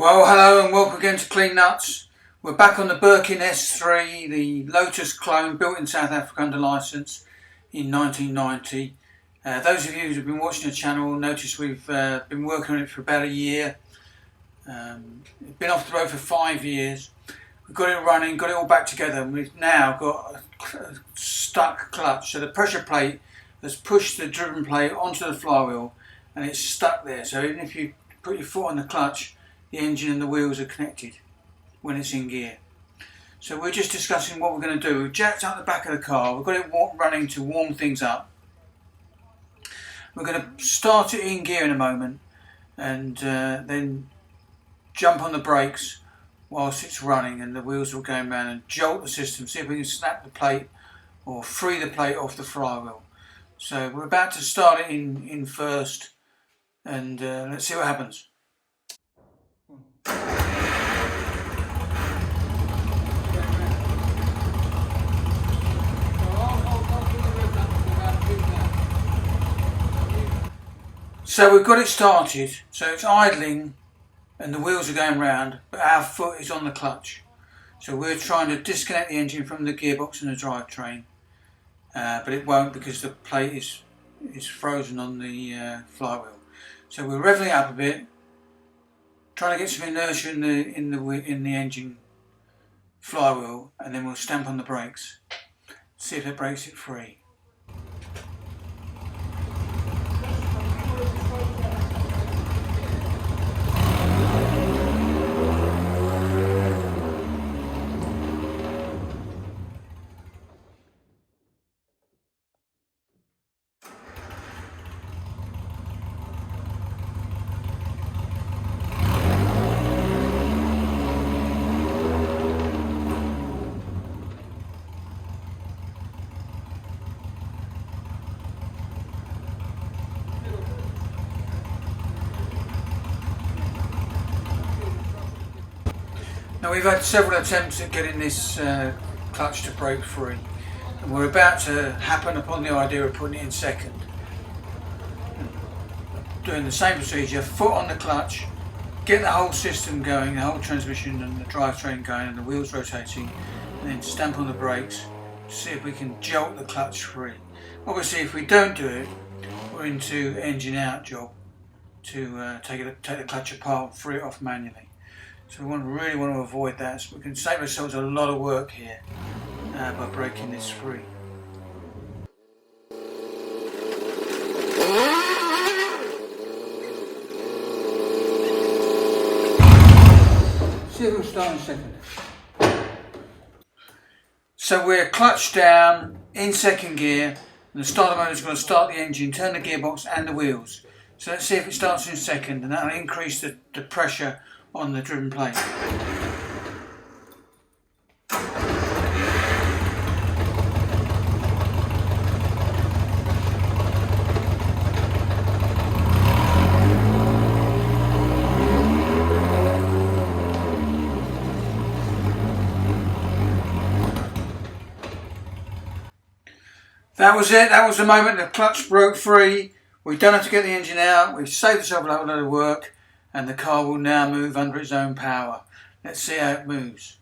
Well, hello and welcome again to Clean Nuts. We're back on the Birkin S3, the Lotus clone built in South Africa under licence in 1990. Those of you who have been watching the channel will notice we've been working on it for about a year. It's been off the road for 5 years. We've got it running, got it all back together, and we've now got a stuck clutch. So the pressure plate has pushed the driven plate onto the flywheel and it's stuck there. So even if you put your foot on the clutch, the engine and the wheels are connected when it's in gear. So we're just discussing what we're going to do. We've jacked up the back of the car, we've got it running to warm things up. We're going to start it in gear in a moment and then jump on the brakes whilst it's running and the wheels are going around and jolt the system, see if we can snap the plate or free the plate off the flywheel. So we're about to start it in first and let's see what happens. So we've got it started, so it's idling and the wheels are going round, but our foot is on the clutch. So we're trying to disconnect the engine from the gearbox and the drivetrain, but it won't because the plate is frozen on the flywheel. So we're revving it up a bit, trying to get some inertia in the engine flywheel, and then we'll stamp on the brakes, see if it breaks it free. Now we've had several attempts at getting this clutch to break free, and we're about to happen upon the idea of putting it in second. Doing the same procedure, foot on the clutch, get the whole system going, the whole transmission and the drivetrain going and the wheels rotating, and then stamp on the brakes to see if we can jolt the clutch free. Obviously if we don't do it, we're into engine out job to take the clutch apart and free it off manually. So we really want to avoid that, so we can save ourselves a lot of work here by breaking this free. See if we'll start in a second. So we're clutch down in second gear, and the starter motor is going to start the engine, turn the gearbox and the wheels. So let's see if it starts in second, and that will increase the pressure on the driven plate. That was it, that was the moment the clutch broke free. We don't have to get the engine out, we've saved ourselves a lot of work, and the car will now move under its own power. Let's see how it moves.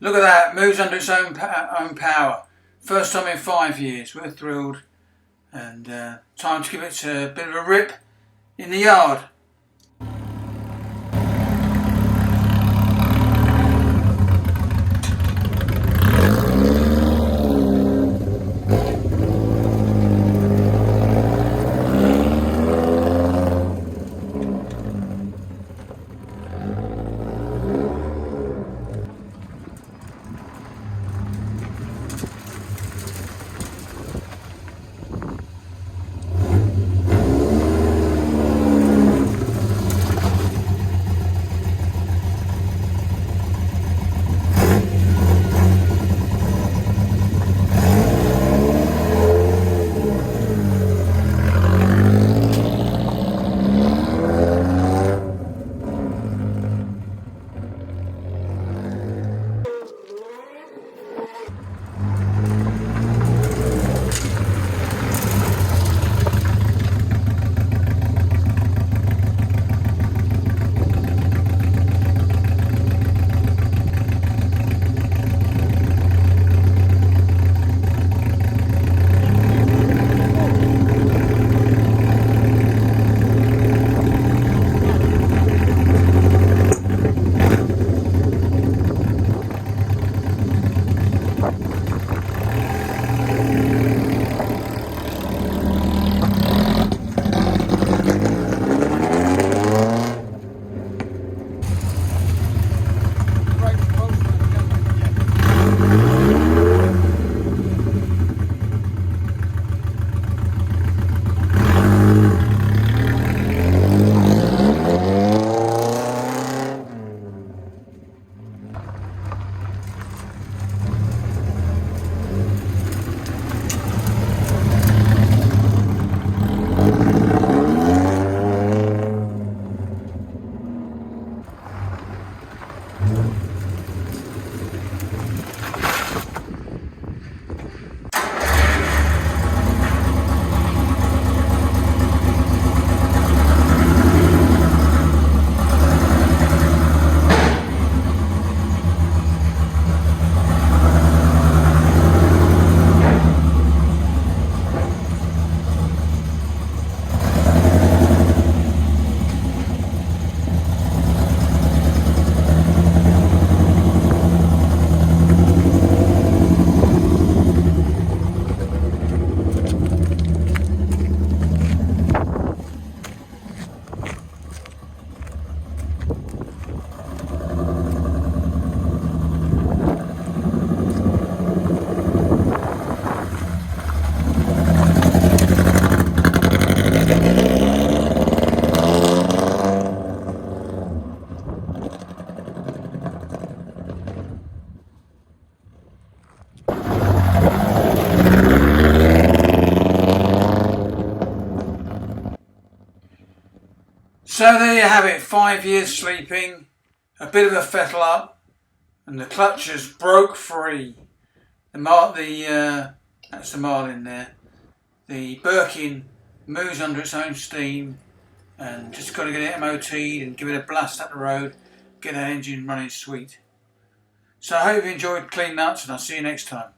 Look at that, moves under its own power. First time in 5 years, we're thrilled. And time to give it a bit of a rip in the yard. So there you have it, 5 years sleeping, a bit of a fettle up, and the clutch has broke free. That's the marlin there. The Birkin moves under its own steam, and just got to get it MOT'd and give it a blast up the road, get that engine running sweet. So I hope you enjoyed Clean Nuts, and I'll see you next time.